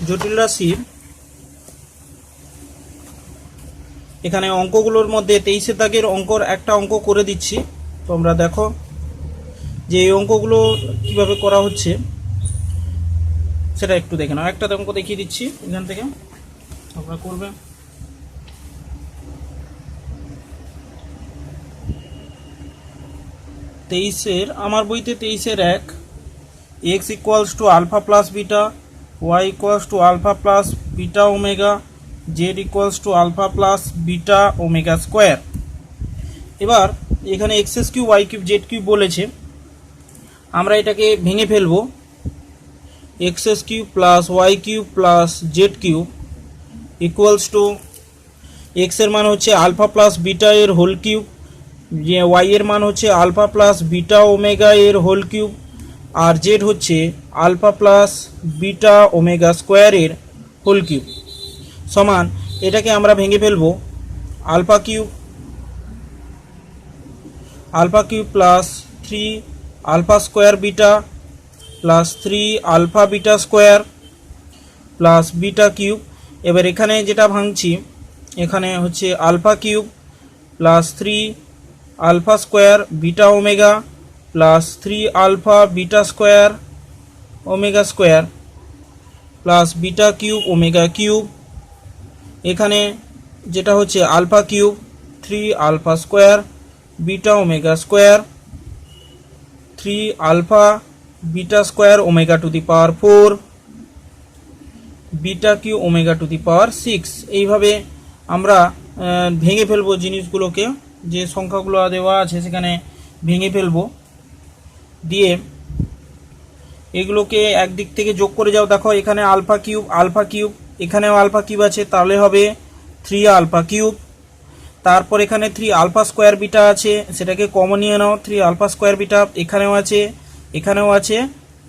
জটিল রাশির এখানে অঙ্কগুলোর মধ্যে 23 দাগের অঙ্কর একটা অঙ্ক করে দিচ্ছি। তোমরা দেখো যে এই অঙ্কগুলো কিভাবে করা হচ্ছে সেটা একটু দেখে নাও। একটা অঙ্ক দেখিয়ে দিচ্ছি, এখান থেকে তোমরা করবে। আমার বইতে 23-1 x equals to alpha plus beta, y equals to alpha plus beta omega, z equals to alpha plus beta omega square. এবার এখানে x cube y cube z cube বলেছে, আমরা এটাকে ভেঙে ফেলবো। X cube plus y cube plus z cube equals to x এর মান হচ্ছে আলফা প্লাস বিটা এর হোল কিউব, যে ওয়াই এর মান হচ্ছে আলফা প্লাস বিটা ওমেগা এর হোল কিউব, আর জেড হচ্ছে alpha plus beta omega square এর হোল কিউব সমান। এটাকে আমরা ভেঙে ফেলবো। Alpha cube plus 3 alpha square beta plus 3 alpha beta square plus beta cube. এবার এখানে যেটা ভাঙছি, এখানে হচ্ছে alpha cube plus 3 alpha square beta omega plus 3 alpha beta square omega square plus beta cube omega cube. এখানে যেটা হচ্ছে alpha cube 3 alpha square beta omega square 3 alpha beta square omega to the power 4 beta q omega to the power 6। এইভাবে আমরা ভেঙে ফেলবো জিনিসগুলোকে, যে সংখ্যাগুলো দেওয়া আছে সেখানে ভেঙে ফেলবো। দিয়ে এগুলোকে একদিক থেকে যোগ করে যাও। দেখো এখানে আলফা কিউব, এখানেও আলফা কিউব আছে, তাহলে হবে 3 আলফা কিউব। তারপর এখানে 3 আলফা স্কোয়ার বিটা আছে, সেটাকে কমন নিয়ে নাও। 3 আলফা স্কোয়ার বিটা এখানেও আছে, এখানেও আছে,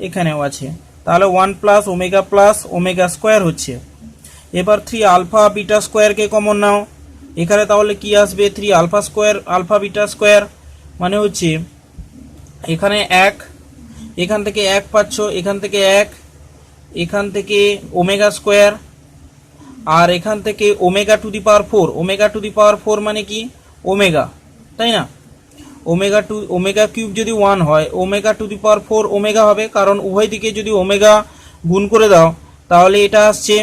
এখানেও আছে, তাহলে 1 প্লাস ওমেগা স্কোয়ার হচ্ছে। এবার 3 আলফা বিটা স্কোয়ারকে কমন নাও, এখানে তাহলে কি আসবে 3 alpha square alpha beta square, মানে হচ্ছে এখানে 1, এখান থেকে 1 পাচ্ছ, এখান থেকে 1, এখান থেকে ওমেগা স্কোয়ার, আর এখান থেকে omega to the power 4। Omega to the power 4 মানে কি ওমেগা, তাই না? ওমেগা কিউব যদি 1 হয়, omega to the power 4 omega হবে, কারণ উভয় দিকে যদি ওমেগা গুণ করে দাও তাহলে এটা আসছে।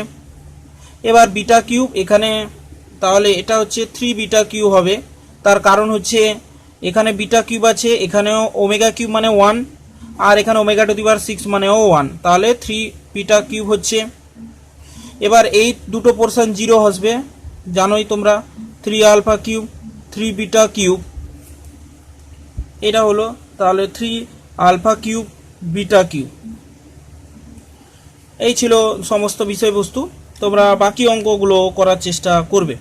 এবার বিটা কিউব এখানে, তাহলে এটা হচ্ছে 3 বিটা কিউব হবে। তার কারণ হচ্ছে এখানে বিটা কিউব আছে, এখানেও ওমেগা কিউব মানে 1, আর এখানে ওমেগা টু দি পাওয়ার 6 মানেও 1, তাহলে 3 বিটা কিউব হচ্ছে। এবার এই দুটো পোরশন 0 আসবে, জানোই তোমরা। 3 আলফা কিউব 3 বিটা কিউব, এটা হলো তাহলে 3 আলফা কিউব বিটা কিউব। এই ছিল সমস্ত বিষয়বস্তু। তোমরা বাকি অঙ্কগুলো করার চেষ্টা করবে।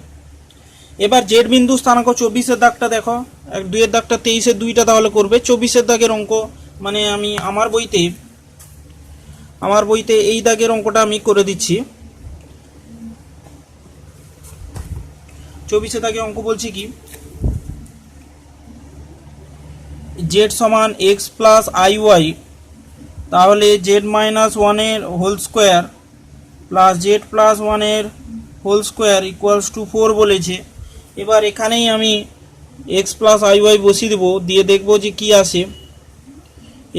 এবার জেড বিন্দু স্থানাঙ্ক 24-এর দাগটা দেখো, 2-এর দাগটা 23-এর 2টা তাহলে করবে। 24-এর দাগের অঙ্ক মানে আমি আমার বইতে এই দাগের অঙ্কটা আমি করে দিচ্ছি। 24-এর দাগের অঙ্ক বলছি কি, জেড সমান এক্স প্লাস আই ওয়াই, তাহলে জেড মাইনাস 1-এর whole square plus z plus 1-এর হোল স্কোয়ার ইকুয়ালস টু 4 বলেছে। এবার এখানেই আমি এক্স প্লাস আই ওয়াই বসিয়ে দেবো, দিয়ে দেখবো যে কি আসে।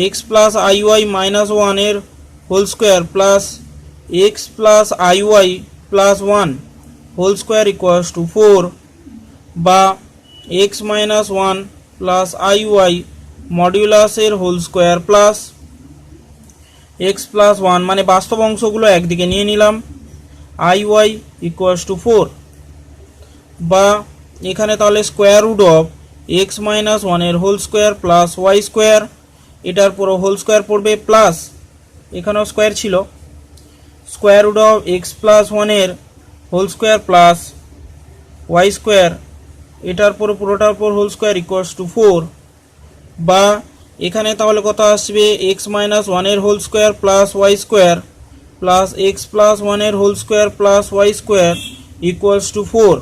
X plus i y minus 1-এর whole square plus x plus i y plus 1 whole square equals to 4, বা x minus 1 plus i y মডিউলাসের whole square plus x plus 1, মানে বাস্তব অংশগুলো একদিকে নিয়ে নিলাম, আই ওয়াই ইকুয়ালস টু 4, বা এখানে তাহলে square root of x minus 1-এর whole square plus y square, এটার পুরো হোল স্কোয়ার পড়বে, প্লাস এখানেও স্কোয়ার ছিল, square root of x plus 1-এর whole square plus y square, এটার পুরোটার উপর হোল স্কোয়ার ইকুয়ালস টু 4, বা এখানে তাহলে কত আসবে এক্স মাইনাস 1-এর whole square plus y square plus x plus 1-এর whole square plus y square equals to 4,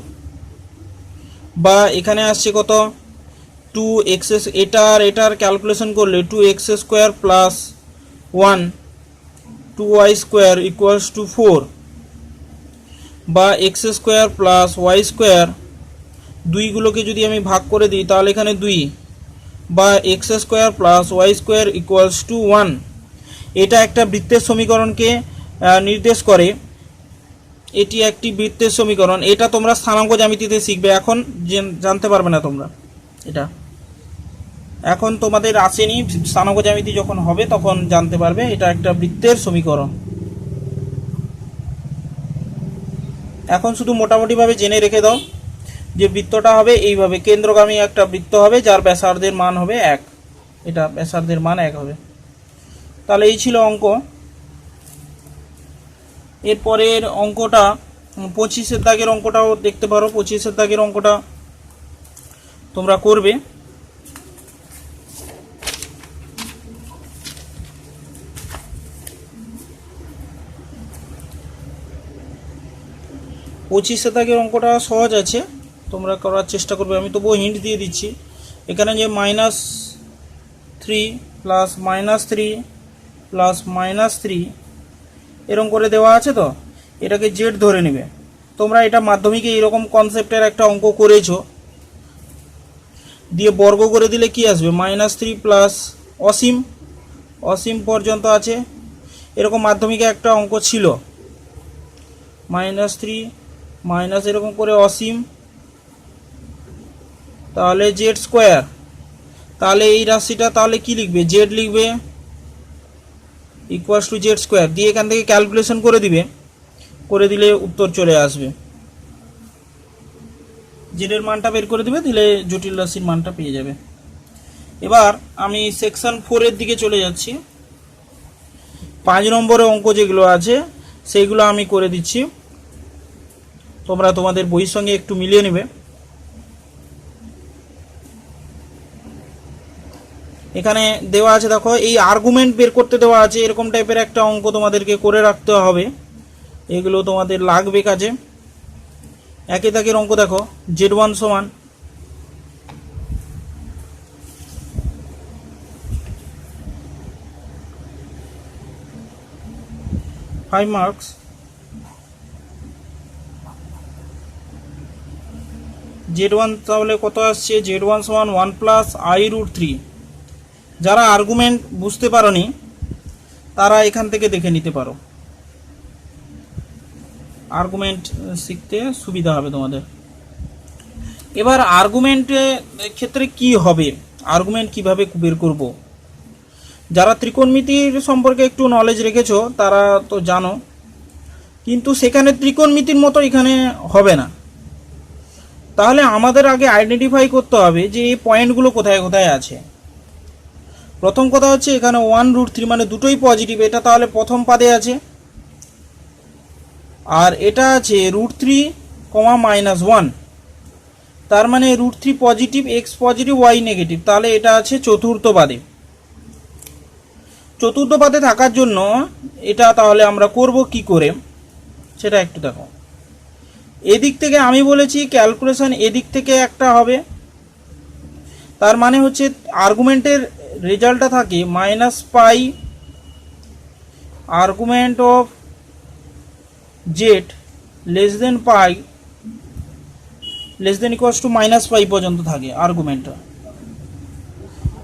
বা এখানে আসছে কত 2x, এটার ক্যালকুলেশন করলে 2x² plus 1 2y² equals to 4, বা x square plus y square, দুইগুলোকে যদি আমি ভাগ করে দিই তাহলে এখানে 2 বা x square plus y square equals to 1, এটা একটা বৃত্তের সমীকরণকে নির্দেশ করে। এটি একটি বৃত্তের সমীকরণ। এটা তোমরা স্থানাঙ্ক জ্যামিতিতে শিখবে, এখন জানতে পারবে না তোমরা। এটা এখন তোমাদের আসেনি, স্থানাঙ্ক জ্যামিতি যখন হবে তখন জানতে পারবে। এটা একটা বৃত্তের সমীকরণ। এখন শুধু মোটামুটিভাবে জেনে রেখে দাও যে বৃত্তটা হবে এইভাবে, কেন্দ্রগামী একটা বৃত্ত হবে যার ব্যাসার্ধের মান হবে 1, এটা ব্যাসার্ধের মান 1 হবে। তাহলে এই ছিল অঙ্ক। এরপরের অঙ্কটা 25-এর দাগের অঙ্কটাও দেখতে পারো। 25-এর দাগের অঙ্কটা তোমরা করবে। পঁচিশের দাগের অঙ্কটা সহজ আছে, তোমরা করার চেষ্টা করবে। আমি তবুও হিন্ট দিয়ে দিচ্ছি। এখানে যে -3 প্লাস -3 প্লাস -3 এরকম করে দেওয়া আছে, তো এটাকে জেড ধরে নেবে। তোমরা এটা মাধ্যমিকে এরকম কনসেপ্টের একটা অঙ্ক করেছো, দিয়ে বর্গ করে দিলে কি আসবে, -3 প্লাস অসীম, অসীম পর্যন্ত আছে। এরকম মাধ্যমিকে একটা অঙ্ক ছিল, -3 মাইনাস এরকম করে অসীম, তাহলে জেড স্কোয়ার। তাহলে এই রাশিটা তাহলে কি লিখবে, জেড লিখবে ইকুয়ালস টু জেড স্কোয়ার, দিয়ে এখান থেকে ক্যালকুলেশন করে দিবে, করে দিলে উত্তর চলে আসবে। জেডের মানটা বের করে দিবে, দিলে জটিল রাশির মানটা পেয়ে যাবে। এবার আমি সেকশন 4-এর দিকে চলে যাচ্ছি। 5 নম্বরে অঙ্ক যেগুলো আছে সেইগুলো আমি করে দিচ্ছি, তোমরা তোমাদের বইয়ের সঙ্গে একটু মিলিয়ে নেবে। এখানে দেওয়া আছে, দেখো এই আর্গুমেন্ট বের করতে দেওয়া আছে, এরকম টাইপের একটা অঙ্ক তোমাদেরকে করে রাখতে হবে, এগুলো তোমাদের লাগবে কাজে। একই দাগের অঙ্ক দেখো, z1 সমান ফাইভ মার্কস, z1 তাহলে কত আসছে, z1 সমান 1 প্লাস i√3। যারা আর্গুমেন্ট বুঝতে পারোনি তারা এখান থেকে দেখে নিতে পারো, আর্গুমেন্ট শিখতে সুবিধা হবে তোমাদের। এবার আর্গুমেন্টের ক্ষেত্রে কি হবে, আর্গুমেন্ট কিভাবে বের করব, যারা ত্রিকোণমিতির সম্পর্কে একটু নলেজ রেখেছো তারা তো জানো, কিন্তু সেখানে ত্রিকোণমিতির মতো এখানে হবে না। তাহলে আমাদের আগে আইডেন্টিফাই করতে হবে যে এই পয়েন্টগুলো কোথায় কোথায় আছে। প্রথম কথা হচ্ছে এখানে 1√3 মানে দুটোই পজিটিভ, এটা তাহলে প্রথম পাদে আছে। আর এটা আছে √3, -1, তার মানে √3 positive, x positive, y negative, তাহলে এটা আছে চতুর্থ পাদে। চতুর্থ পাদে থাকার জন্য এটা তাহলে আমরা করব কি করে সেটা একটু দেখো। এদিক থেকে আমি বলেছি ক্যালকুলেশন এদিক থেকে একটা হবে, তার মানে হচ্ছে আর্গুমেন্টের রেজাল্টটা থাকে -π argument of z less than π less than equals to -π পর্যন্ত থাকে আর্গুমেন্টটা।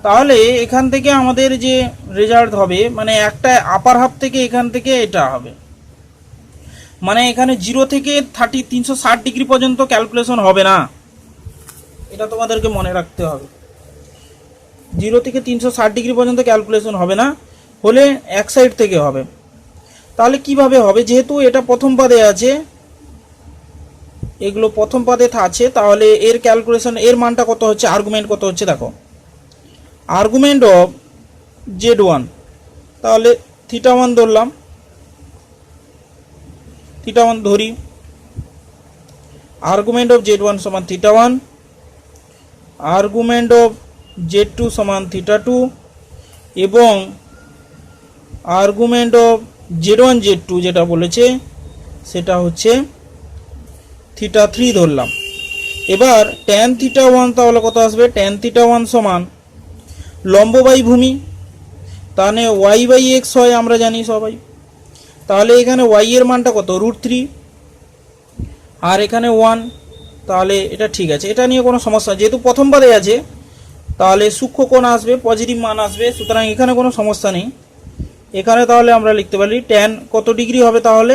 তাহলে এখান থেকে আমাদের যে রেজাল্ট হবে, মানে একটা আপার হাফ থেকে এখান থেকে এটা হবে, মানে এখানে 0 থেকে 360 ডিগ্রি পর্যন্ত ক্যালকুলেশন হবে না, এটা তোমাদেরকে মনে রাখতে হবে। 0 থেকে 360 ডিগ্রি পর্যন্ত ক্যালকুলেশন হবে না, হলে এক সাইড থেকে হবে। তাহলে কিভাবে হবে, যেহেতু এটা প্রথম পাদে আছে, এগুলো প্রথম পাদে আছে, তাহলে এর ক্যালকুলেশন, এর মানটা কত হচ্ছে, আর্গুমেন্ট কত হচ্ছে দেখো, আর্গুমেন্ট অফ z1, তাহলে θ1 ধরলাম, θ1 ধরি, আর্গুমেন্ট অফ z1 সমান θ1, আর্গুমেন্ট অফ z2 সমান θ2, এবং আর্গুমেন্ট অফ z1 z2 যেটা বলেছে সেটা হচ্ছে θ3 ধরলাম। এবার tan θ1 তাহলে কত আসবে, tan θ1 সমান লম্ব বাই ভূমি, তাহলে y/x হয় আমরা জানি সবাই। তাহলে এখানে y এর মানটা কত, √3, আর এখানে 1, তাহলে এটা ঠিক আছে, এটা নিয়ে কোনো সমস্যা, যেহেতু প্রথম পদে আছে তাহলে সূক্ষ্ম কোণ আসবে, পজিটিভ মান আসবে, সুতরাং এখানে কোনো সমস্যা নেই। এখানে তাহলে আমরা লিখতে পারি ট্যান কত ডিগ্রি হবে, তাহলে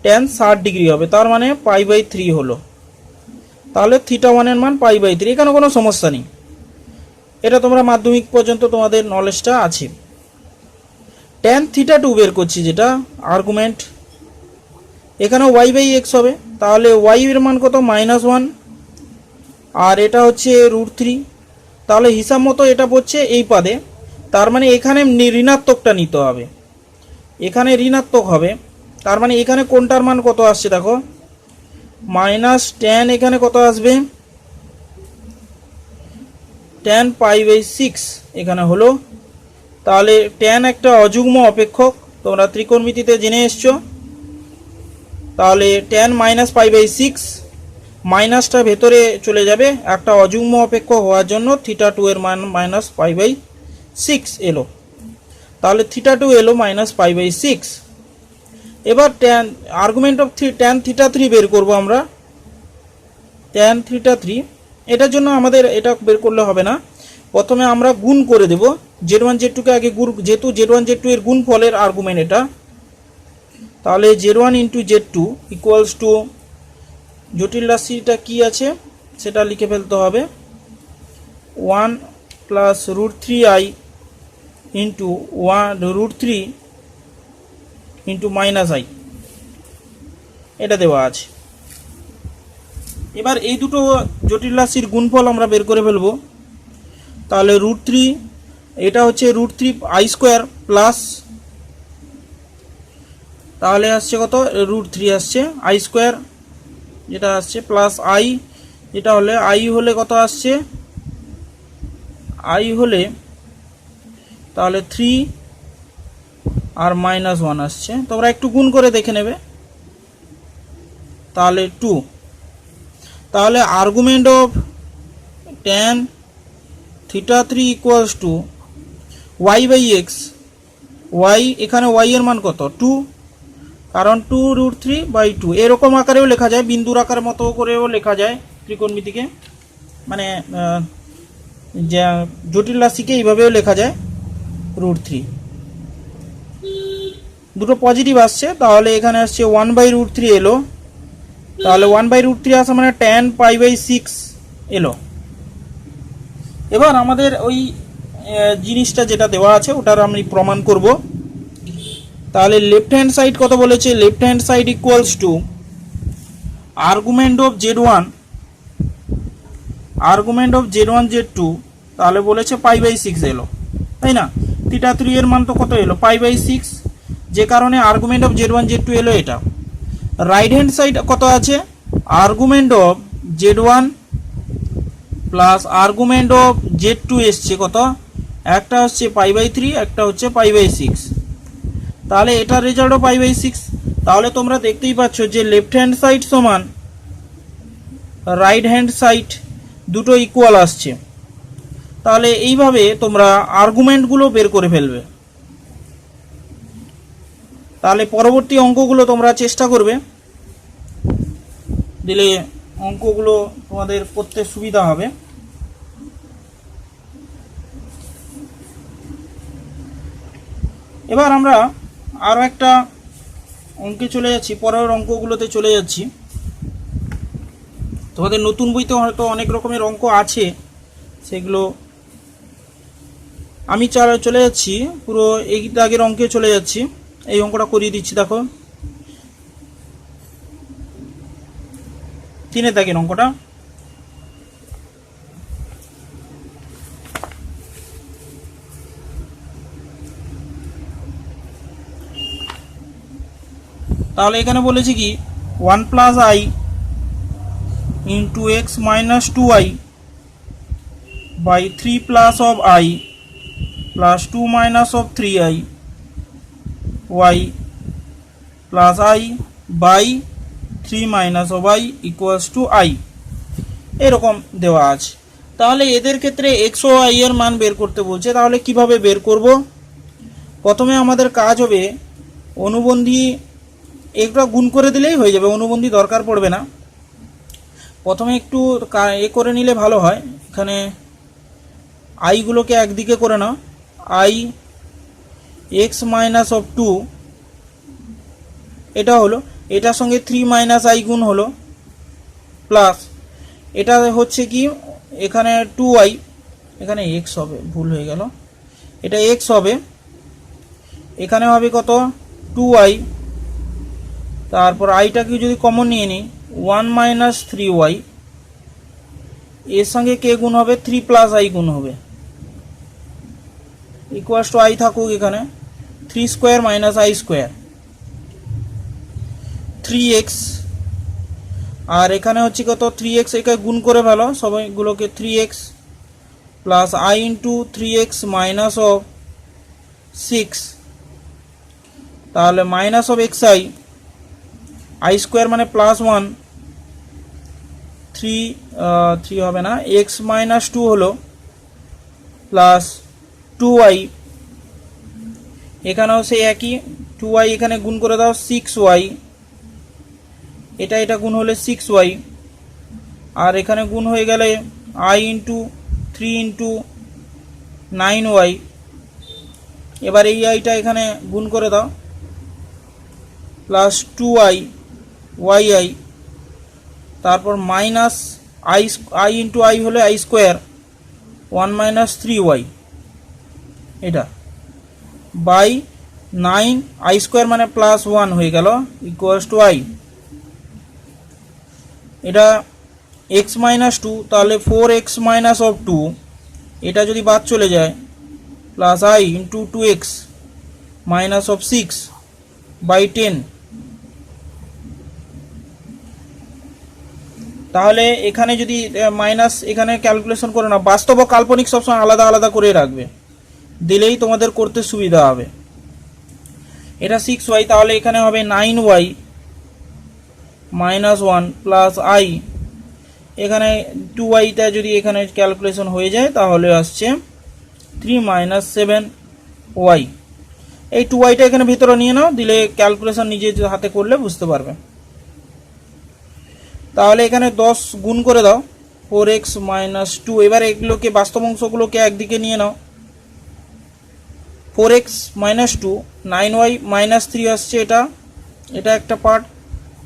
ট্যান 60 ডিগ্রি হবে, তার মানে π/3 হলো, তাহলে θ1 এর মান π/3, এখানে কোনো সমস্যা নেই। এটা তোমরা মাধ্যমিক পর্যন্ত তোমাদের নলেজটা আছে। ট্যান θ2 বের করছি, যেটা আর্গুমেন্ট, এখানে y/x হবে, তাহলে y এর মান কত, -1, আর এটা হচ্ছে √3, তাহলে হিসাব মতো এটা পড়ছে এই পদে, তার মানে এখানে ঋণাত্মকটা নিতে হবে, এখানে ঋণাত্মক হবে, তার মানে এখানে কোনটার মান কত আসছে দেখো, -tan, এখানে কত আসবে, tan π/6 এখানে হলো। তাহলে tan একটা অযুগ্ম অপেক্ষক, তোমরা ত্রিকোণমিতিতে জেনে এসছো, তাহলে tan -π/6, মাইনাসটা ভেতরে চলে যাবে, একটা অযুগ্ম অপেক্ষক হওয়ার জন্য θ2 এর মান -π/6 এলো, তাহলে θ2 এলো -π/6। এবার tan আর্গুমেন্ট অফ tan θ3 বের করব আমরা, tan θ3, এটার জন্য আমাদের এটা বের করলে হবে না, প্রথমে আমরা গুণ করে দেব, z1 z2 কে আগে গুণ, যেহেতু z1 z2 এর গুণফলের আর্গুমেন্ট এটা, তাহলে z1 × z2 ইকুয়ালস টু, জটিল রাশিটা কি আছে সেটা লিখে ফেলতে হবে, 1 + √3i × 1√3 × -i, এটা দেওয়া আছে। এবার এই দুটো জটিল রাশির গুণফল আমরা বের করে ফেলবো, তাহলে √3, এটা হচ্ছে √3i² প্লাস, তাহলে আসছে কত, √3 আসছে, i² যেটা আসছে প্লাস i, যেটা হলে i হলে কত আসছে, i হলে তাহলে 3 আর -1 আসছে, তোমরা একটু গুণ করে দেখে নেবে, তাহলে 2, তাহলে argument of tan θ3 equals to y/x, y, এখানে y এর মান কত, 2, কারণ 2√3/2, এরকম আকারেও লেখা যায়, বিন্দুর আকার মতো করেও লেখা যায় ত্রিকোণমিতিকে, মানে জটিল রাশিকে এইভাবেও লেখা যায়, √3, দুটো পজিটিভ আসছে, তাহলে এখানে আসছে 1/√3 এলো, তাহলে 1/√3 আসা মানে tan π/6 এলো। এবার আমাদের ওই জিনিসটা যেটা দেওয়া আছে ওটার আমি প্রমাণ করব, তাহলে লেফট হ্যান্ড সাইড কত বলেছে, left hand side equals to argument of z1 z2, তাহলে বলেছে π/6 এলো, তাই না, θ3 এর মান তো কত এলো, π/6, যে কারণে আর্গুমেন্ট অফ z1 z2 এলো এটা। রাইট হ্যান্ড সাইড কত আছে, argument of z1 plus argument of z2 এসছে কত, একটা হচ্ছে π/3, একটা হচ্ছে π/6, তাহলে এটার রেজাল্টও π/6, তাহলে তোমরা দেখতেই পাচ্ছ যে লেফট হ্যান্ড সাইড সমান রাইট হ্যান্ড সাইড দুটো ইকুয়াল আসছে। তাহলে এইভাবে তোমরা আর্গুমেন্টগুলো বের করে ফেলবে, তাহলে পরবর্তী অঙ্কগুলো তোমরা চেষ্টা করবে, দিলে অঙ্কগুলো তোমাদের করতে সুবিধা হবে। এবার আমরা আরও একটা অঙ্কে চলে যাচ্ছি, পরের অঙ্কগুলোতে চলে যাচ্ছি। তোমাদের নতুন বইতে হয়তো অনেক রকমের অঙ্ক আছে, সেগুলো আমি চলে যাচ্ছি পুরো এই দাগের অঙ্কে চলে যাচ্ছি, এই অঙ্কটা করিয়ে দিচ্ছি, দেখো 3 দাগের অঙ্কটা। তাহলে এখানে বলেছি কি 1 + i × x - 2i / 3 + of i + 2 - of 3i y + i / 3 - of i = i, এরকম দেওয়া আছে। তাহলে এদের ক্ষেত্রে x ও y এর মান বের করতে বলছে, তাহলে কিভাবে বের করব, প্রথমে আমাদের কাজ হবে অনুবন্ধী, একটা গুণ করে দিলেই হয়ে যাবে, অনুবন্ধী দরকার পড়বে না। প্রথমে একটু করে নিলে ভালো হয়। এখানে আইগুলোকে একদিকে করে নাও। আই এক্স মাইনাস অফ 2 এটা হলো, এটার সঙ্গে 3 মাইনাস আই গুণ হলো, প্লাস এটা হচ্ছে কি এখানে 2i, এখানে এক্স হবে, ভুল হয়ে গেল, এটা এক্স হবে, এখানে হবে কত 2i, তারপর আইটাকে যদি কমন নিয়ে নিই 1 মাইনাস 3y, এর সঙ্গে কে গুণ হবে 3 প্লাস আই গুণ হবে, ইকুয়ালস টু আই থাকুক এখানে 3 square minus i square 3x, আর এখানে হচ্ছে কত 3x, একে গুণ করে ফেলো সবগুলোকে, 3x plus i into 3x minus of 6, তাহলে minus of x I square মানে প্লাস 1, 3 হবে না, এক্স মাইনাস 2 হলো প্লাস 2y, এখানেও সেই একই 2y, এখানে গুণ করে দাও 6y, এটা গুণ হলে 6y, আর এখানে গুণ হয়ে গেলে i ইন্টু 3 ইন্টু 9y, এবার এই আইটা এখানে গুণ করে দাও প্লাস 2i yi, তারপর মাইনাস আই ইন্টু আই হলে আই স্কোয়ার 1 মাইনাস 3y, এটা বাই 9 আই স্কোয়ার মানে প্লাস 1 হয়ে গেল ইকুয়ালস টু আই, এটা x মাইনাস 2, তাহলে 4x মাইনাস অফ 2, এটা যদি বাদ চলে যায় plus i into 2x minus of 6 by 10, তাহলে এখানে যদি মাইনাস এখানে ক্যালকুলেশন করে না, বাস্তব ও কাল্পনিক সবসময় আলাদা আলাদা করে রাখবে, দিলেই তোমাদের করতে সুবিধা হবে। এটা 6y, তাহলে এখানে হবে 9y মাইনাস 1 প্লাস আই, এখানে 2yটা যদি এখানে ক্যালকুলেশন হয়ে যায় তাহলে আসছে 3 মাইনাস 7y, এই 2yটা এখানে ভিতরে নিয়ে নাও, দিলে ক্যালকুলেশন নিজে হাতে করলে বুঝতে পারবে। তাহলে এখানে 10 গুণ করে দাও 4x মাইনাস 2, এবার এগুলোকে বাস্তব অংশগুলোকে একদিকে নিয়ে নাও, 4x মাইনাস 2, 9y মাইনাস 3 আসছে, এটা একটা পার্ট,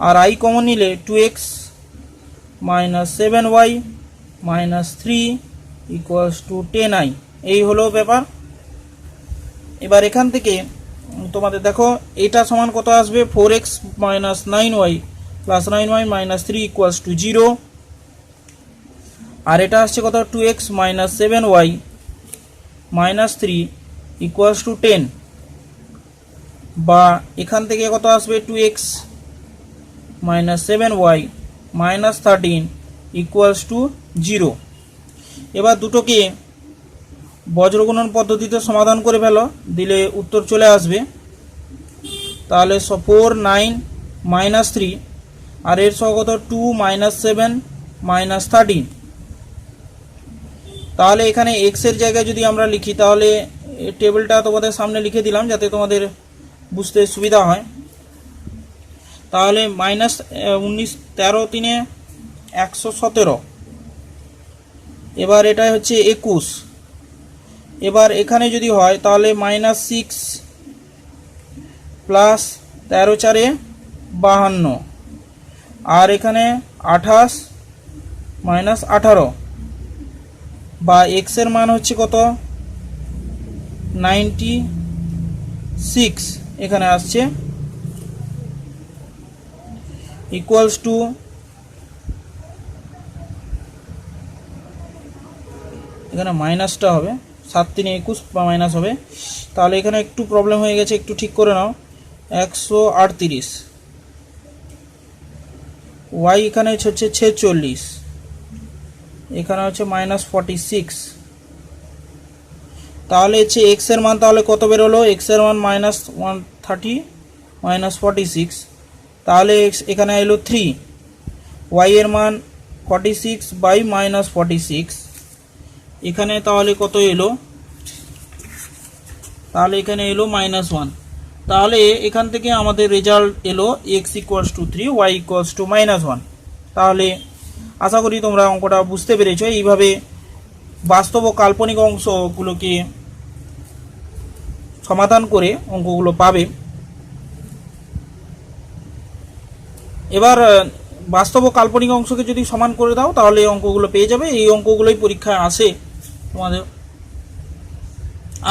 আর আই কমন নিলে 2x minus 7y minus 3 equals to 10i, এই হলো ব্যাপার। এবার এখান থেকে তোমাদের দেখো এটা সমান কত আসবে, 4x minus 9y plus 9y minus 3 equals to 0, আর এটা আসছে কত 2x minus 7y minus 3 equals to 10, বা এখান থেকে কত আসবে 2x minus 7y minus 13 equals to 0। এবার দুটোকে বজ্রগুণন পদ্ধতিতে সমাধান করে ফেলো, দিলে উত্তর চলে আসবে। তাহলে 4 9 মাইনাস 3, আর এর সহ কত 2 মাইনাস 7 মাইনাস 13, তাহলে এখানে x এর জায়গায় যদি আমরা লিখি, তাহলে টেবিলটা তোমাদের সামনে লিখে দিলাম যাতে তোমাদের বুঝতে সুবিধা হয়। তাহলে মাইনাস 19 13 3 117, এবার এটা হচ্ছে 21, এবার এখানে যদি হয় তাহলে মাইনাস 6 প্লাস 13 4 52, আর এখানে 28 মাইনাস 18, বা x এর মান হচ্ছে কত 96 এখানে আসছে, ইকুয়ালস টু এখানে মাইনাসটা হবে 7 3 21 বা মাইনাস হবে, তাহলে এখানে একটু প্রবলেম হয়ে গেছে, একটু ঠিক করে নাও, 138, y এখানে হচ্ছে 46, এখানে হচ্ছে মাইনাস 46, তাহলে হচ্ছে x এর মান তাহলে কত বের হলো, x এর মান মাইনাস 130 মাইনাস 46, তাহলে এখানে এলো 3, y এর মান 46 বাই মাইনাস 46, এখানে তাহলে কত এলো, তাহলে এখানে এলো মাইনাস 1, তাহলে এখান থেকে আমাদের রেজাল্ট এলো x equals two 3, y equals two minus 1। তাহলে আশা করি তোমরা অঙ্কটা বুঝতে পেরেছো। এইভাবে বাস্তব ও কাল্পনিক অংশগুলোকে সমাধান করে অঙ্কগুলো পাবে। এবার বাস্তব ও কাল্পনিক অংশকে যদি সমান করে দাও তাহলে অঙ্কগুলো পেয়ে যাবে। এই অঙ্কগুলোই পরীক্ষায় আসে তোমাদের।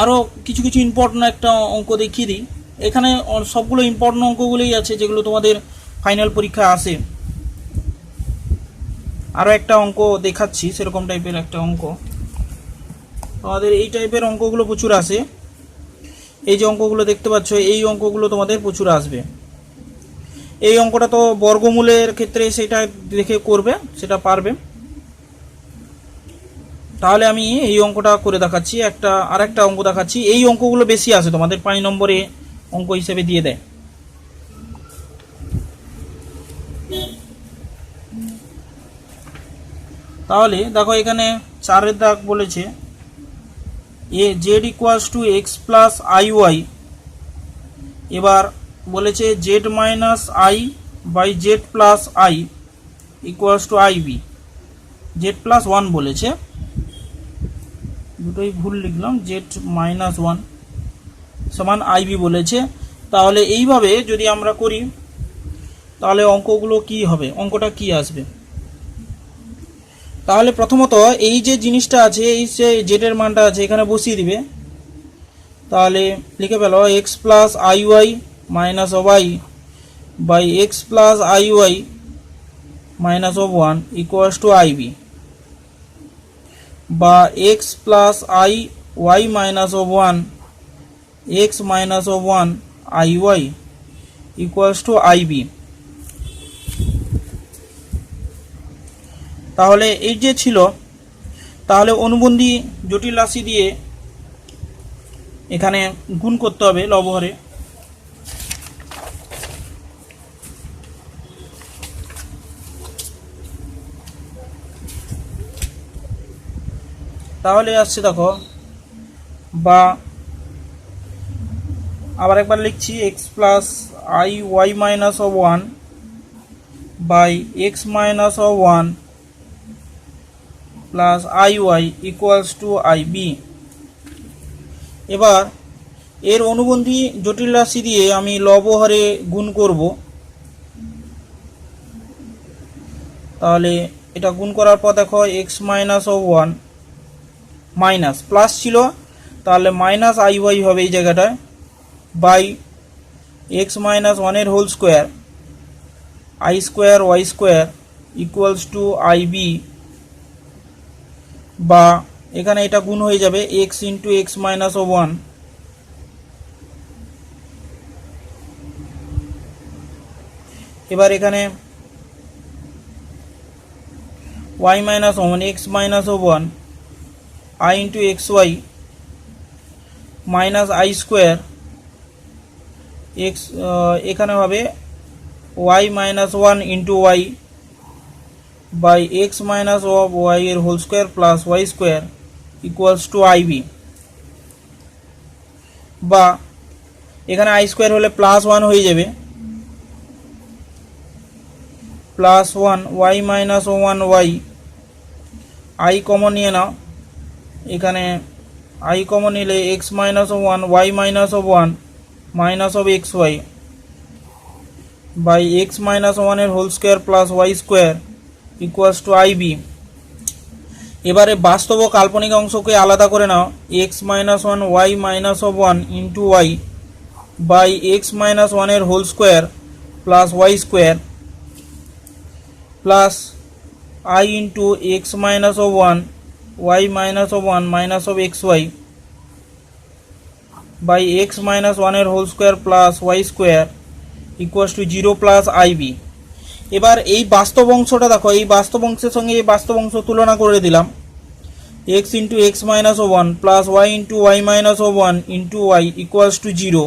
আরও কিছু কিছু ইম্পর্টেন্ট একটা অঙ্ক দেখিয়ে দিই। এখানে সবগুলো ইম্পর্টেন্ট অঙ্কগুলোই আছে যেগুলো তোমাদের ফাইনাল পরীক্ষায় আসে। আরও একটা অঙ্ক দেখাচ্ছি, সেরকম টাইপের একটা অঙ্ক। তোমাদের এই টাইপের অঙ্কগুলো প্রচুর আসে। এই যে অঙ্কগুলো দেখতে পাচ্ছ, এই অঙ্কগুলো তোমাদের প্রচুর আসবে। এই অঙ্কটা তো বর্গমূলের ক্ষেত্রে সেটা দেখে করবে, সেটা পারবে। তাহলে আমি এই অঙ্কটা করে দেখাচ্ছি। আর একটা অঙ্ক দেখাচ্ছি। এই অঙ্কগুলো বেশি আসে তোমাদের 5 নম্বরে অঙ্ক হিসেবে দিয়ে দেয়। তাহলে দেখো এখানে 4 দাগ বলেছে z equals to x plus i y. এবার বলেছে z minus i by z plus i equals to i b. জেড প্লাস 1 বলেছে, দুটোই ভুল লিখলাম, জেড মাইনাস 1 সমান আই বি বলেছে। তাহলে এইভাবে যদি আমরা করি তাহলে অঙ্কগুলো কি হবে, অঙ্কটা কি আসবে। তাহলে প্রথমত এই যে জিনিসটা আছে, এই যে জেডের মানটা আছে এখানে বসিয়ে দিবে। তাহলে লিখে ফেলো x plus i y minus of i by x plus i y minus of 1 equals to i b, বা x plus i y minus of 1 x minus of 1 i y equals to i b. তাহলে এই যে ছিল, তাহলে অনুবন্ধী জটিল রাশি দিয়ে এখানে গুণ করতে হবে লবহরে। তাহলে আসছে দেখো, বা আবার একবার লিখছি x plus i y minus of 1 by x minus of 1 plus i y equals to i b. এবার এর অনুবন্ধী জটিল রাশি দিয়ে আমি লবহরে গুণ করব। তাহলে এটা গুণ করার পর দেখো x minus of 1 minus plus ছিল, তাহলে মাইনাস আই ওয়াই হবে এই জায়গাটায়, by x minus 1 whole square i square y square equals to i b, বা এখানে এটা গুণ হয়ে যাবে x into x minus of 1 এবার এখানে y minus 1 x minus of 1 i into x y minus i square x, এখানে হবে y minus 1 into y by x minus of y এর whole square plus y square equals to i b, বা এখানে i square হলে plus 1 হয়ে যাবে, plus 1 y minus 1 y, i common নিয়ে নাও, এখানে আই কমন নিলে x minus 1 y minus 1 minus of x y by x minus 1 এর whole square plus y square equals to i b. এবারে বাস্তব ও কাল্পনিক অংশকে আলাদা করে নাও, x minus 1 y minus of 1 into y by x minus 1 এর whole square plus y square plus i into x minus of 1 y minus of 1 minus of x y by x minus 1 এর whole square plus y square equals to 0 plus i b. এবার এই বাস্তব অংশটা দেখো, এই বাস্তব অংশের সঙ্গে এই বাস্তব অংশ তুলনা করে দিলাম, x into x minus of 1 plus y into y minus of 1 into y equals to 0।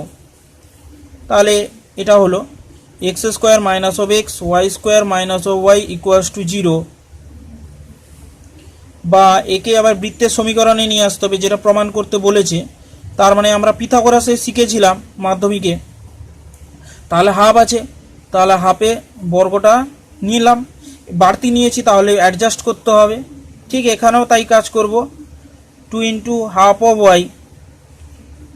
তাহলে এটা হলো x square minus of x y square minus of y equals to 0, বা একে আবার বৃত্তের সমীকরণে নিয়ে আসতে হবে যেটা প্রমাণ করতে বলেছে। তার মানে আমরা পিথাগোরাসে শিখেছিলাম মাধ্যমিকে। তাহলে হাফ আছে, তাহলে হাফে বর্গটা নিলাম। বাড়তি নিয়েছি তাহলে অ্যাডজাস্ট করতে হবে। ঠিক এখানেও তাই কাজ করব। 2 ইন্টু হাফ অফ ওয়াই,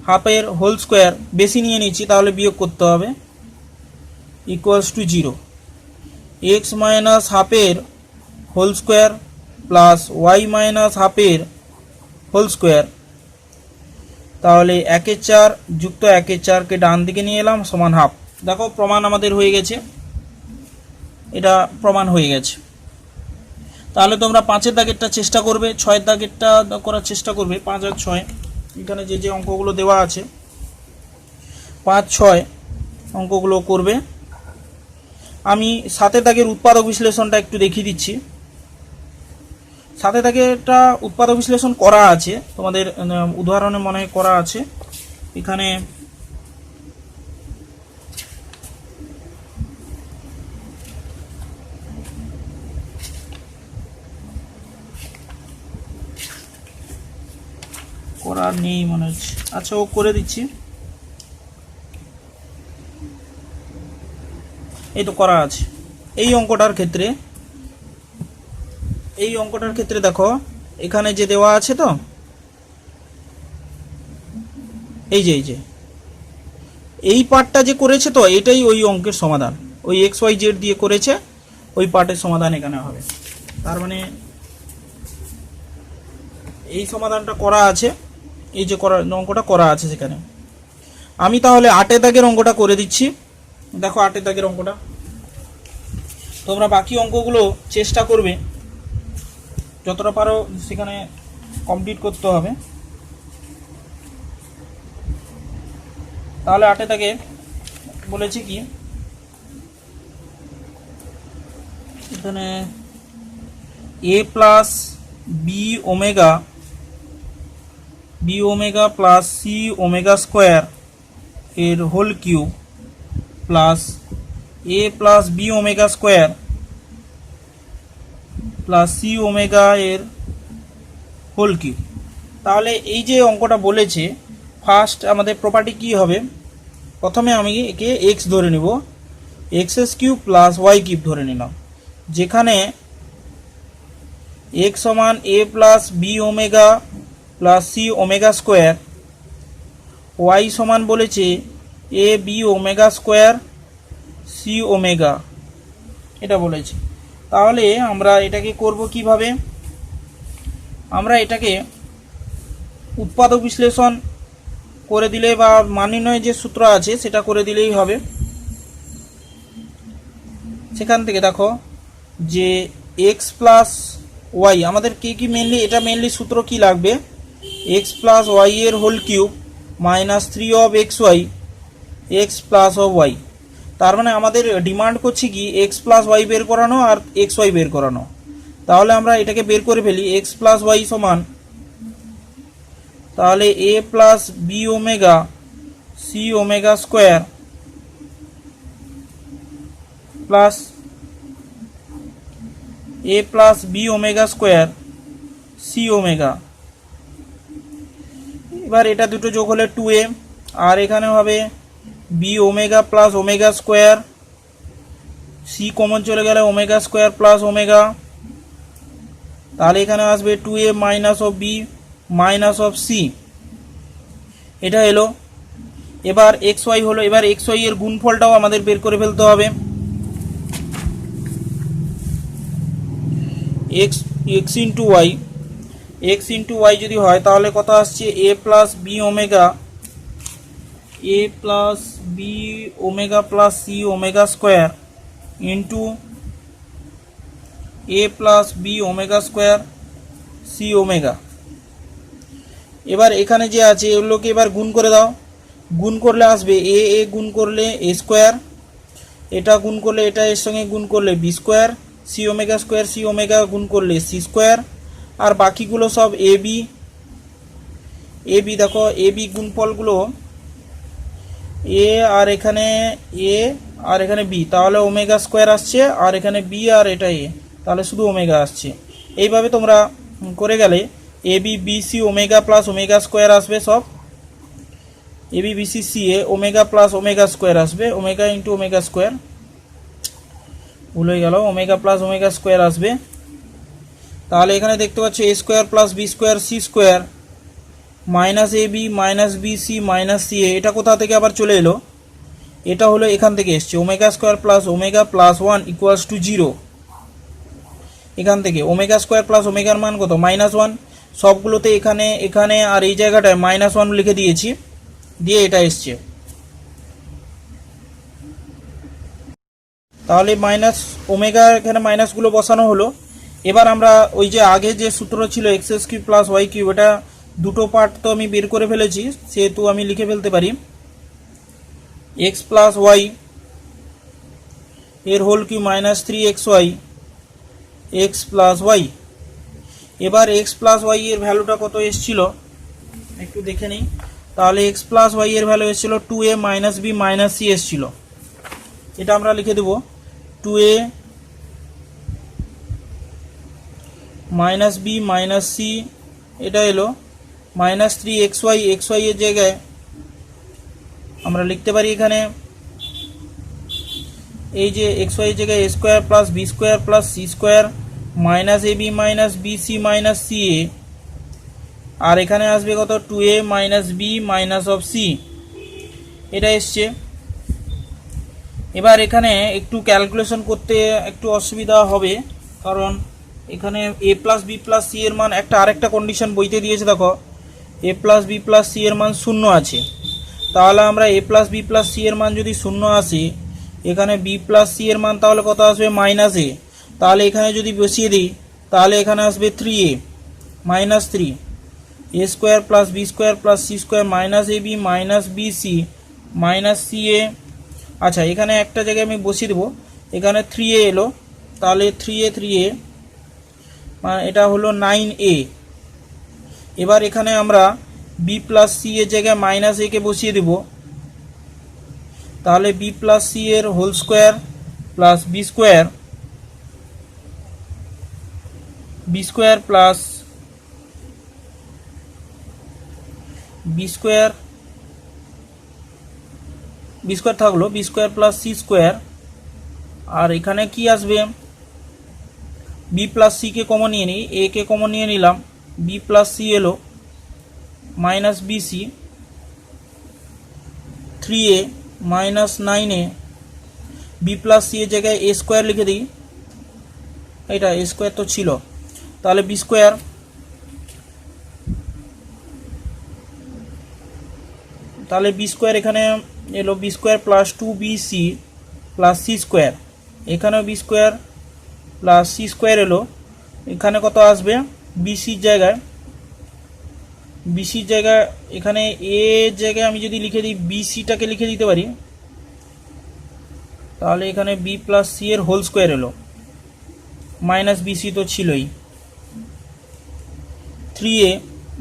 হাফের হোল স্কোয়ার বেশি নিয়ে নিচ্ছি তাহলে বিয়োগ করতে হবে, ইকুয়ালস টু 0। এক্স মাইনাস হাফের whole square plus y minus হাফের হোল স্কোয়ার, তাহলে 1/4 যুক্ত 1/4কে ডান দিকে নিয়ে এলাম সমান হাফ। দেখো প্রমাণ আমাদের হয়ে গেছে, এটা প্রমাণ হয়ে গেছে। তাহলে তোমরা 5-এর দাগেরটা চেষ্টা করবে, 6-এর দাগেরটা করার চেষ্টা করবে। 5 আর 6 এখানে যে অঙ্কগুলো দেওয়া আছে 5-6 অঙ্কগুলো করবে। আমি 7-এর দাগের উৎপাদক বিশ্লেষণটা একটু দেখিয়ে দিচ্ছি। 7-এর দাগেরটা উৎপাদক বিশ্লেষণ করা আছে, তোমাদের উদাহরণে মনে হয় করা আছে। এখানে করা নেই মনে হচ্ছে, আচ্ছা ও করে দিচ্ছি। এই তো করা আছে। এই অঙ্কটার ক্ষেত্রে দেখো এখানে যে দেওয়া আছে, তো এই পার্টটা যে করেছে, তো এটাই ওই অঙ্কের সমাধান। ওই XYZ দিয়ে করেছে, ওই পার্টের সমাধান এখানে হবে। তার মানে এই সমাধানটা করা আছে, এই যে অঙ্কটা করা আছে সেখানে। আমি তাহলে 8-এর দাগের অঙ্কটা করে দিচ্ছি। দেখো 8-এর দাগের অঙ্কটা, তোমরা বাকি অঙ্কগুলো চেষ্টা করবে যতটা পারো সেখানে কমপ্লিট করতে হবে। তাহলে 8-এর দাগে বলেছি কি, এখানে a plus b omega plus c omega square এর whole cube plus a plus b omega square plus c omega এর হোল কিউব। তাহলে এই যে অঙ্কটা বলেছে, ফার্স্ট আমাদের প্রপার্টি কি হবে, প্রথমে আমি একে এক্স ধরে নিব, x cube plus y cube ধরে নিলাম, যেখানে এক্স সমান a plus b omega plus c omega square, y সমান বলেছে a b omega square c omega, এটা বলেছে। তাহলে আমরা এটাকে করব কিভাবে, আমরা এটাকে উৎপাদক বিশ্লেষণ করে দিলে বা মান নির্ণয়ের যে সূত্র আছে সেটা করে দিলেই হবে। সেখান থেকে দেখো যে এক্স প্লাস ওয়াই আমাদের কি মেনলি, এটা মেনলি সূত্র কি লাগবে, এক্স প্লাস ওয়াই এর whole cube minus 3 of x y x plus of y. তার মানে আমাদের ডিমান্ড করছি কি এক্স প্লাস ওয়াই বের করানো আর এক্স ওয়াই বের করানো। তাহলে আমরা এটাকে বের করে ফেলি, এক্স প্লাস ওয়াই সমান, তাহলে a plus b omega c omega square plus a plus b omega square c omega. এবার এটা দুটো যোগ হলে 2a, আর এখানে হবে b omega plus omega square, c common চলে গেলে ওমেগা স্কোয়ার প্লাস ওমেগা, তাহলে এখানে আসবে 2a minus of b minus of c, এটা এলো। এবার এক্স ওয়াই হলো, এবার এক্স ওয়াই এর গুণফলটাও আমাদের বের করে ফেলতে হবে। এক্স ইন্টু ওয়াই যদি হয় তাহলে কত আসছে, a plus b omega plus c omega square into a plus b omega square c omega. এবার এখানে যে আছে এগুলোকে এবার গুণ করে দাও, গুণ করলে আসবে এ গুণ করলে এ স্কোয়ার, এটা গুণ করলে এটা এর সঙ্গে গুণ করলে বি স্কোয়ার, সি ওমেগা গুণ করলে সি স্কোয়ার, আর বাকিগুলো সব এ বি দেখো এ বি গুণফলগুলো এ আর এখানে বি, তাহলে ওমেগা স্কোয়ার আসছে, আর এখানে বি আর এটা এ, তাহলে শুধু ওমেগা আসছে। এইভাবে তোমরা করে গেলে a b b c omega plus omega square আসবে, সব a b b c c a omega plus omega square আসবে, ওমেগা ইন্টু ওমেগা স্কোয়ার ভুল হয়ে গেল, ওমেগা প্লাস ওমেগা স্কোয়ার আসবে। তাহলে এখানে দেখতে পাচ্ছ a square plus B square c square minus a b minus B c minus c a, এটা কোথা থেকে আবার চলে এলো? এটা হলো এখান থেকে এসছে, omega square plus one equals to zero. এখান থেকে ওমেগা স্কোয়ার প্লাস ওমেগার মান কত? -1। সবগুলোতে এখানে এখানে আর এই জায়গাটায় -1 লিখে দিয়েছি, দিয়ে এটা এসছে। তাহলে মাইনাস ওমেগা এখানে মাইনাসগুলো বসানো হলো। এবার আমরা ওই যে আগে যে সূত্র ছিল x cube plus y cube, এটা দুটো পার্ট তো আমি বের করে ফেলেছি, সেহেতু আমি লিখে ফেলতে পারি এক্স প্লাস ওয়াই এর whole cube -3xy x plus y. এবার এক্স প্লাস ওয়াই এর ভ্যালুটা কত এসেছিল একটু দেখে নিই। তাহলে এক্স প্লাস ওয়াই এর ভ্যালু এসেছিল 2a minus b minus C এসেছিল। এটা আমরা লিখে দেব 2a minus b minus c, এটা এলো -3xy। xy এর জায়গায় আমরা লিখতে পারি এখানে এই যে xy এর জায়গায় a square plus B square plus C square minus a b minus B c minus c a, আর এখানে আসবে কত? 2a minus b minus of c, এটা এসছে। এবার এখানে একটু ক্যালকুলেশন করতে একটু অসুবিধা হবে, কারণ এখানে এ প্লাস বি প্লাস সি এর মান আরেকটা কন্ডিশন বইতে দিয়েছে, দেখো এ প্লাস বি প্লাস সি এর মান 0 আছে। তাহলে আমরা এ প্লাস বি প্লাস সি এর মান যদি 0 আসে, এখানে বি প্লাস সি এর মান তাহলে কত আসবে? -a। তাহলে এখানে যদি বসিয়ে দিই তাহলে এখানে আসবে 3a minus 3 a square plus B square plus C square minus a b minus B c minus c a. আচ্ছা, এখানে একটা জায়গায় আমি বসিয়ে দেবো, এখানে 3a এলো, তাহলে 3a এটা হলো 9a। এবার এখানে আমরা বি প্লাস সি এর জায়গায় -a কে বসিয়ে দেব, তাহলে বি প্লাস সি এর whole square plus B square plus B square থাকলো B square plus C square. আর এখানে কি আসবে? বি প্লাস সি কে কমন নিয়ে নিই, এ কে কমন নিয়ে নিলাম, বি প্লাস সি এলো minus B C 3a minus 9a, B plus C এর জায়গায় এ স্কোয়ার লিখে দিই, এটা এ স্কোয়ার তো ছিল, তাহলে বি স্কোয়ার এখানে এলো B square plus 2bc plus C square, এখানেও B square plus C square এলো। এখানে কত আসবে? বিসির জায়গায় এখানে এ জায়গায় আমি যদি লিখে দিই বিসিটাকে লিখে দিতে পারি, তাহলে এখানে বি প্লাস সি এর হোল স্কোয়ার এলো, মাইনাস বিসি তো ছিলই, 3a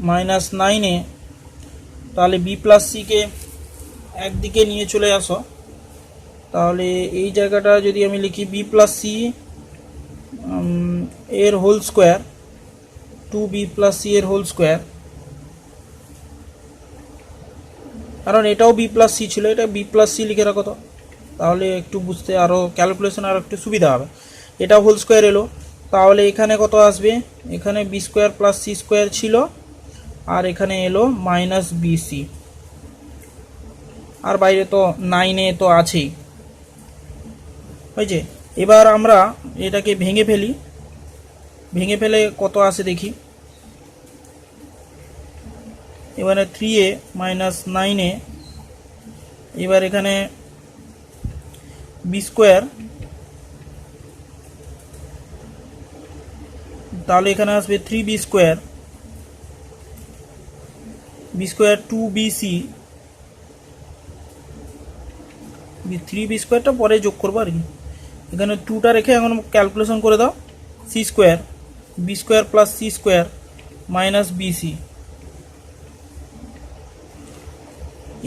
মাইনাস 9a। তাহলে বি প্লাস সিকে একদিকে নিয়ে চলে আসো, তাহলে এই জায়গাটা যদি আমি লিখি বি প্লাস সি এর whole square 2b plus C এর হোল স্কোয়ার, কারণ এটাও বি প্লাস সি ছিল, এটা বি প্লাস সি লিখে রাখো তো, তাহলে একটু বুঝতে আরও ক্যালকুলেশন আরও একটু সুবিধা হবে। এটা হোল স্কোয়ার এলো, তাহলে এখানে কত আসবে? এখানে b square plus C square ছিল, আর এখানে এলো মাইনাস বিসি, আর বাইরে তো 9a তো আছেই, হয়েছে। এবার আমরা এটাকে ভেঙে ফেলে কত আসে দেখি। এবারে 3a মাইনাস 9a, এবার এখানে বি স্কোয়ার, তাহলে এখানে আসবে 3b স্কোয়ার 2bc, 3b স্কোয়ারটা পরে যোগ করবো আর কি। এখানে 2টা রেখে এখন ক্যালকুলেশন করে দাও, c square b square plus C square minus bc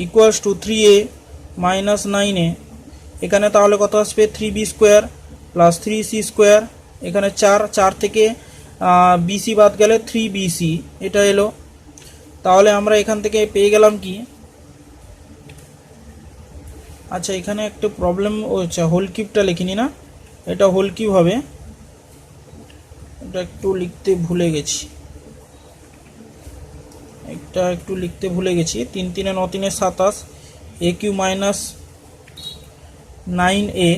equals to 3a minus 9a। এখানে তাহলে কত আসবে? 3b square plus 3c square, এখানে 4 থেকে বিসি বাদ গেলে 3bc, এটা এলো। তাহলে আমরা এখান থেকে পেয়ে গেলাম কি? আচ্ছা, এখানে একটা প্রবলেম হচ্ছে, হোল কিউবটা লিখিনি না, এটা হোল কিউব হবে, এটা একটু লিখতে ভুলে গেছি, তিন তিনে 9 তিনে 27, এ কিউ মাইনাস 9a।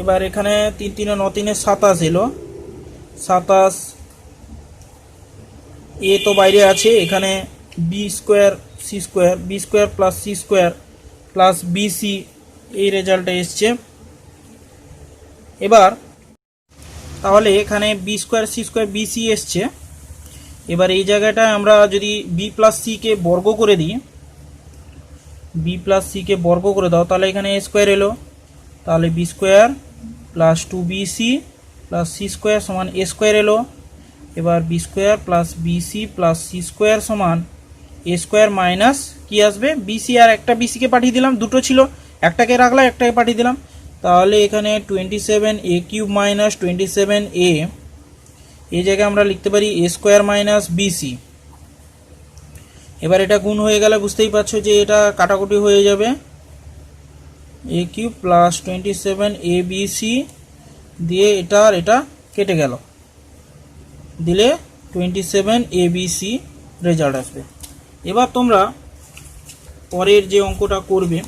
এবার এখানে 3 3 9 3 27 এলো, 27 এ তো বাইরে আছে, এখানে b square c square, b square plus C square plus bc, এই রেজাল্টটা এসছে। এবার তাহলে এখানে b square c square bc এসছে। এবার এই জায়গাটায় আমরা যদি বি প্লাস সি কে বর্গ করে দিই, বি প্লাস সি কে বর্গ করে দাও, তাহলে এখানে এ স্কোয়ার এলো, তাহলে b square plus 2bc plus C square সমান এ স্কোয়ার এলো। এবার b square plus bc plus C square সমান এ স্কোয়ার মাইনাস কি আসবে, বিসি, আর একটা বিসিকে পাঠিয়ে দিলাম, দুটো ছিল, একটাকে রাখলাম, একটাকে পাঠিয়ে দিলাম। তাহলে এখানে 27a কিউব মাইনাস 27a, এই জায়গায় আমরা লিখতে পারি এ স্কোয়ার মাইনাস বিসি। এবার এটা গুণ হয়ে গেলে বুঝতেই পারছো যে এটা কাটাকুটি হয়ে যাবে, এ কিউব প্লাস 27abc দিয়ে এটা আর এটা কেটে গেল, দিলে 27abc রেজাল্ট আসবে। এবার তোমরা পরের যে অঙ্কটা করবে,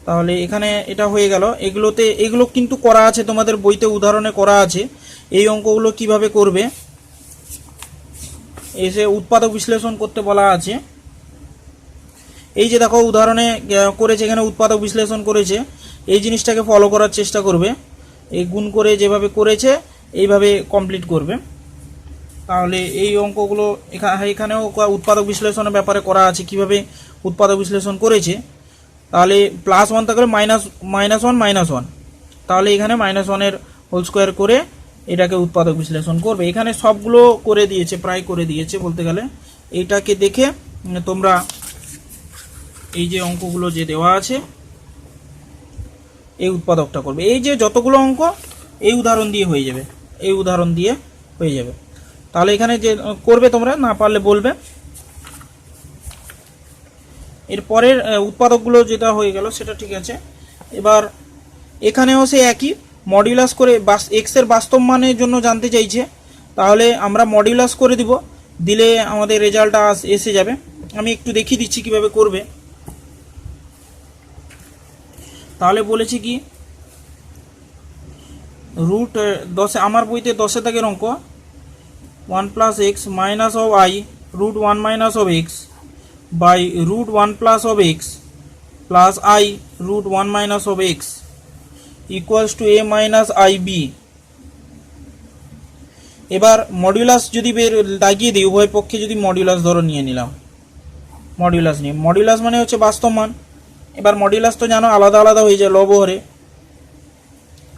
তাহলে এখানে এটা হয়ে গেল। এগুলো কিন্তু করা আছে, তোমাদের বইতে উদাহরণে করা আছে। এই অঙ্কগুলো কিভাবে করবে, এসে উৎপাদক বিশ্লেষণ করতে বলা আছে। এই যে দেখো উদাহরণে করেছে, এখানে উৎপাদক বিশ্লেষণ করেছে, এই জিনিসটাকে ফলো করার চেষ্টা করবে। এই গুণ করে যেভাবে করেছে এইভাবে কমপ্লিট করবে। তাহলে এই অঙ্কগুলো এখানেও উৎপাদক বিশ্লেষণের ব্যাপারে করা আছে, কিভাবে উৎপাদক বিশ্লেষণ করেছে। তাহলে +1 থাকলে -1, তাহলে এখানে -1-এর হোল স্কোয়ার করে এটাকে উৎপাদক বিশ্লেষণ করবে। এখানে সবগুলো করে দিয়েছে, প্রায় করে দিয়েছে বলতে গেলে। এইটাকে দেখে তোমরা এই যে অঙ্কগুলো যে দেওয়া আছে এই উৎপাদকটা করবে। এই যে যতগুলো অঙ্ক এই উদাহরণ দিয়ে হয়ে যাবে, তাহলে এখানে যে করবে তোমরা, না পারলে বলবে। এরপরের উৎপাদকগুলো যেটা হয়ে গেল সেটা ঠিক আছে। এবার এখানেও সে একই মডিউলাস করে এক্স এর বাস্তব মানের জন্য জানতে চাইছে, তাহলে আমরা মডিউলাস করে দিব, দিলে আমাদের রেজাল্টটা এসে যাবে। আমি একটু দেখিয়ে দিচ্ছি কিভাবে করবে। তাহলে বলেছি কি, রুট 10, আমার বইতে 10 দাগের অঙ্ক, 1 + x minus of i root 1 minus of x by root 1 plus of x plus i root 1 minus of x equals to a minus ib। এবার মডিউলাস যদি দাগিয়ে দিই, উভয় পক্ষে যদি মডিউলাস ধরো নিয়ে নিলাম, মডিউলাস মানে হচ্ছে বাস্তব মান। এবার মডিউলাস তো জানো আলাদা আলাদা হয়ে যায় লব হরে।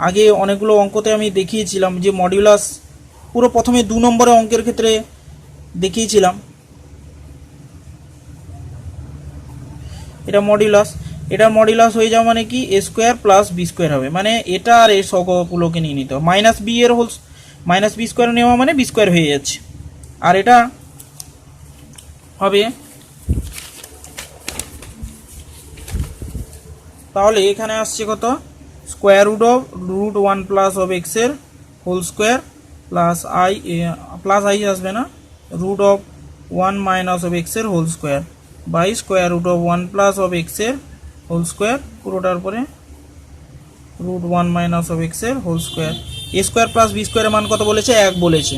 আগে অনেকগুলো অঙ্কতে আমি দেখিয়েছিলাম যে মডিউলাস, পুরো প্রথমে 2 নম্বরে অঙ্কের ক্ষেত্রে দেখিয়েছিলাম। এটা মডিউলাস হয়ে যাওয়া মানে কি, এ স্কোয়ার প্লাস বি স্কোয়ার হবে, মানে এটা আর এই সবগুলোকে নিয়ে নিতে হবে। মাইনাস বি স্কোয়ার নেওয়া মানে বি স্কোয়ার হয়ে যাচ্ছে, আর এটা হবে। তাহলে এখানে আসছে কত, square root of root 1 plus of X এর হোল স্কোয়ার প্লাস আই আসবে না, root of 1 minus of X এর whole square by square root of 1 plus of X এর হোল স্কোয়ার, পুরোটার পরে রুট 1 মাইনাস অফ এক্স এর whole square. A square plus B স্কোয়ারের মান কত বলেছে, 1 বলেছে।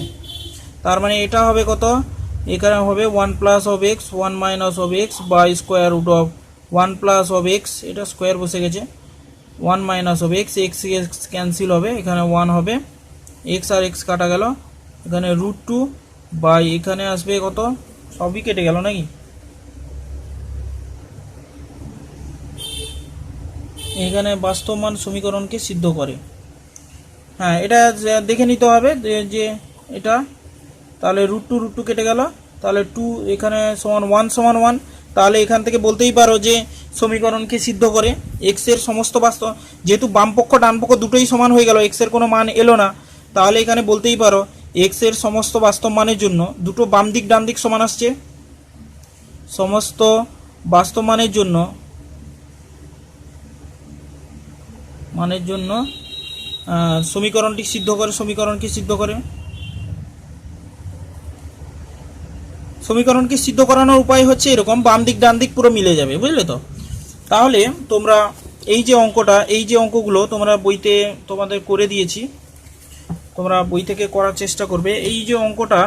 তার মানে এটা হবে কত, এখানে হবে 1 plus of x 1 minus of x by square root of 1 plus of x, এটা স্কোয়ার বসে গেছে, 1 minus of x, x cancel হবে, এখানে 1 হবে, এক্স আর এক্স কাটা গেল, এখানে রুট 2 বাই এখানে আসবে কত, সবই কেটে গেল নাকি, এখানে বাস্তব মান সমীকরণকে সিদ্ধ করে। হ্যাঁ, এটা দেখে নিতে হবে যে এটা, তাহলে রুট টু কেটে গেল, তাহলে 2 এখানে সমান 1, তাহলে এখান থেকে বলতেই পারো যে সমীকরণকে সিদ্ধ করে। এক্স এর সমস্ত বাস্তব, যেহেতু বাম পক্ষ ডান পক্ষ দুটোই সমান হয়ে গেল, এক্স এর কোনো মান এলো না, তাহলে এখানে বলতেই পারো এক্স এর সমস্ত বাস্তব মানের জন্য দুটো বাম দিক ডান দিক সমান আসছে, সমস্ত বাস্তব মানের জন্য মানের জন্য সমীকরণটি সিদ্ধ করে, সমীকরণকে সিদ্ধ করে। সমীকরণকে সিদ্ধ করানোর উপায় হচ্ছে এরকম, বাম দিক ডান দিক পুরো মিলে যাবে, বুঝলে তো। তাহলে তোমরা এই যে অঙ্কটা, এই যে অঙ্কগুলো তোমরা বইতে তোমাদের করে দিয়েছি, তোমরা বই থেকে করার চেষ্টা করবে। এই যে অঙ্কটা,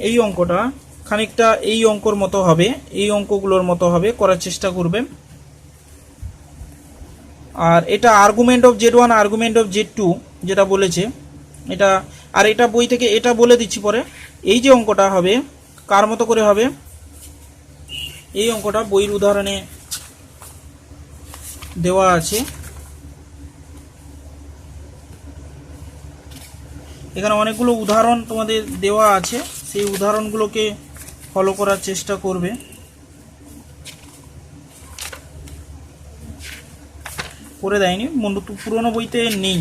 এই অঙ্কটা খানিকটা এই অঙ্কর মতো হবে, এই অঙ্কগুলোর মতো হবে, করার চেষ্টা করবে। আর এটা argument of Z1 argument of Z2 যেটা বলেছে এটা, আর এটা বই থেকে এটা বলে দিচ্ছি পরে। এই যে অঙ্কটা হবে কার মতো করে হবে, এই অঙ্কটা বইয়ের উদাহরণে দেওয়া আছে। এখানে অনেকগুলো উদাহরণ তোমাদের দেওয়া আছে, সেই উদাহরণগুলোকে ফলো করার চেষ্টা করবে। করে দেয়নি, পুরোনো বইতে নেই,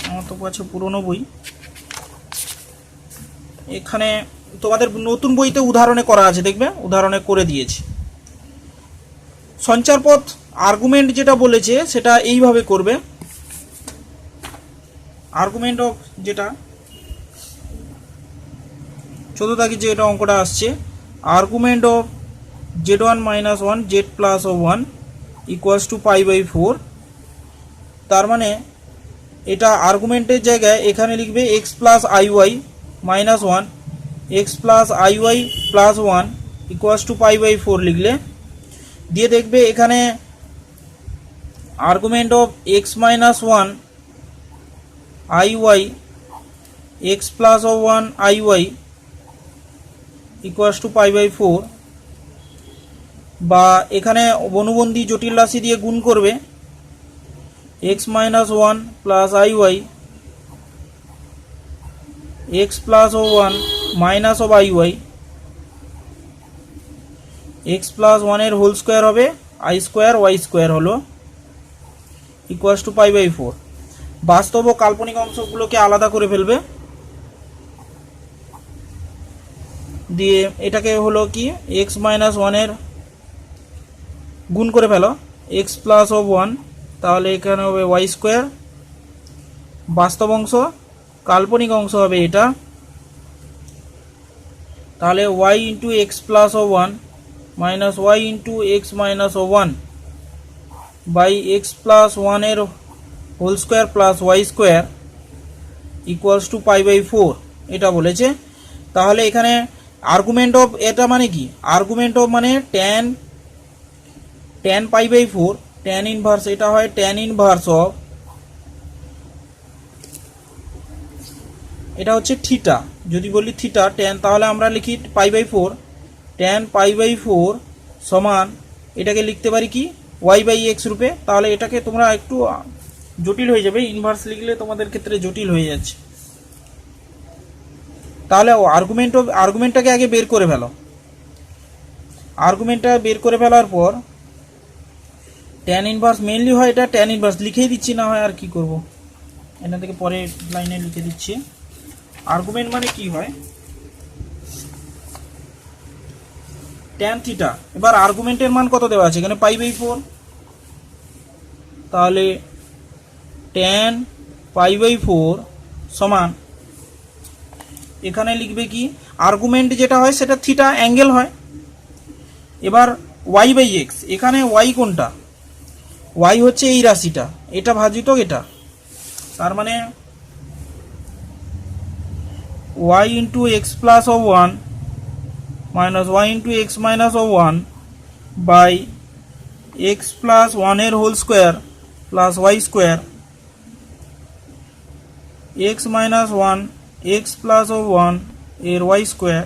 আমার তো কাছে পুরোনো বই। এখানে তোমাদের নতুন বইতে উদাহরণে করা আছে, দেখবে উদাহরণে করে দিয়েছি। সঞ্চারপথ আর্গুমেন্ট যেটা বলেছে সেটা এইভাবে করবে। আর্গুমেন্ট অফ যেটা 14 তারিখে যে এটা অঙ্কটা আসছে, argument of Z1 - 1 Z plus of 1 equals to π/4। তার মানে এটা আর্গুমেন্টের জায়গায় এখানে লিখবে x plus iy minus 1 x plus iy plus 1 equals to π/4 লিখলে, দিয়ে দেখবে এখানে argument of x minus 1 iy x plus of 1 iy equals to π/4, বা এখানে অনুবন্ধী জটিল রাশি দিয়ে গুণ করবে x minus 1 plus iy x plus of 1 minus of iy x plus 1 এর হোল স্কোয়ার হবে i স্কোয়ার y স্কোয়ার হলো ইকুয়ালস টু π/4। বাস্তব ও কাল্পনিক অংশগুলোকে আলাদা করে ফেলবে, দিয়ে এটাকে হলো কি x মাইনাস 1 এর গুণ করে ফেলো x প্লাস অফ 1, তাহলে এখানে হবে y স্কোয়ার। বাস্তব অংশ, কাল্পনিক অংশ হবে এটা, তাহলে y into x plus of 1 minus y into x minus of 1 by x plus 1 এর whole square plus y square equals to π/4 এটা বলেছে। তাহলে এখানে আর্গুমেন্ট অফ এটা মানে কি, আর্গুমেন্ট অফ মানে tan π/4, tan ইনভার্স, এটা হয় tan ইনভার্স অফ, এটা হচ্ছে থিটা। যদি বলি থিটা tan, তাহলে আমরা লিখি π/4, tan π/4 সমান এটাকে লিখতে পারি কি y/x রূপে। তাহলে এটাকে তোমরা একটু জটিল হয়ে যাবে, ইনভার্স লিখলে তোমাদের ক্ষেত্রে জটিল হয়ে যাচ্ছে। তাহলে আর্গুমেন্টটাকে আগে বের করে ফেলো। আর্গুমেন্টটা বের করে ফেলার পর tan ইনভার্স মেইনলি হয় এটা, tan ইনভার্স লিখেই দিচ্ছি, না হয় আর কি করব, এটা থেকে পরে লাইনে লিখে দিচ্ছি। আর্গুমেন্ট মানে কি হয় tan থিটা। এবার আর্গুমেন্টের মান কত দেওয়া আছে এখানে π/4, তাহলে tan π/4 সমান এখানে লিখবে কি, আর্গুমেন্ট যেটা হয় সেটা থিটা অ্যাঙ্গেল হয়। এবার y/x, এখানে y কোনটা, y হচ্ছে এই রাশিটা, এটা ভাজিত এটা, তার মানে y into x plus of 1 minus y into x minus of 1 by x plus 1 এর whole square plus y square x minus 1 x plus of 1 এর y square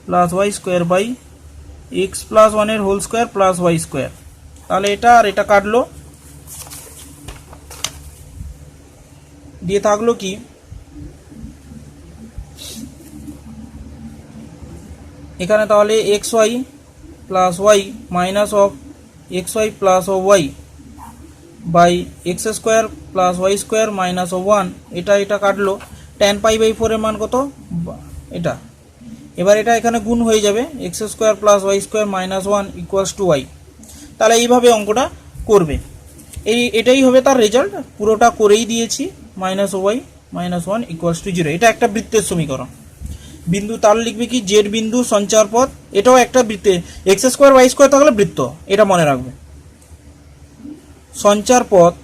plus y square by x plus 1 এর whole square plus y square. তাহলে এটা আর এটা কাটলো, দিয়ে থাকলো কি এখানে, তাহলে xy plus y minus of xy plus of y by x square plus y square minus of 1, এটা কাটলো। tan π/4 এর মান কত এটা, এবার এটা এখানে গুণ হয়ে যাবে x square plus y square minus 1 equals two y। তাহলে এইভাবে অঙ্কটা করবে। এটাই হবে তার রেজাল্ট, পুরোটা করেই দিয়েছি। Minus y minus one equals to zero, এটা একটা বৃত্তের সমীকরণ। বিন্দু তার লিখবে কি জেড বিন্দু সঞ্চার পথ, এটাও একটা বৃত্তে, এক্স স্কোয়ার ওয়াই স্কোয়ার থাকলে বৃত্ত, এটা মনে রাখবে। সঞ্চার পথ,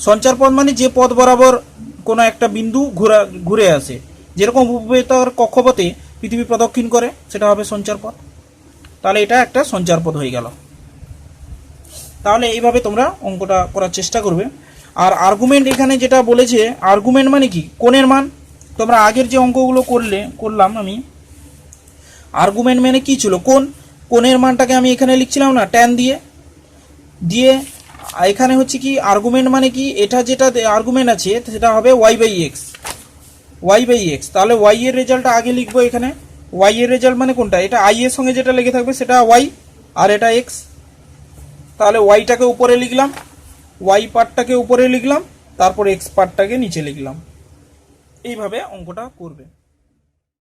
সঞ্চার পথ মানে যে পথ বরাবর কোনো একটা বিন্দু ঘুরে আসে, যেরকম উপবৃত্তাকার কক্ষপথে পৃথিবী প্রদক্ষিণ করে, সেটা হবে সঞ্চার পথ। তাহলে এটা একটা সঞ্চার পথ হয়ে গেল। তাহলে এইভাবে তোমরা অঙ্কটা করার চেষ্টা করবে। আর আর্গুমেন্ট এখানে যেটা বলেছে, আর্গুমেন্ট মানে কি কোণের মান। তোমরা আগের যে অঙ্কগুলো করলাম আমি, আর্গুমেন্ট মানে কি ছিল, কোণের মানটাকে আমি এখানে লিখছিলাম না ট্যান দিয়ে এখানে হচ্ছে কি আর্গুমেন্ট মানে কি, এটা যেটা আর্গুমেন্ট আছে সেটা হবে y/x। তাহলে y এর রেজাল্টটা আগে লিখবো এখানে। y এর রেজাল্ট মানে কোনটা, এটা i এর সঙ্গে যেটা লেগে থাকবে সেটা y, আর এটা x। তাহলে yটাকে উপরে লিখলাম, y পার্টটাকে উপরে লিখলাম, তারপর x পার্টটাকে নিচে লিখলাম। এইভাবে অঙ্কটা করবে।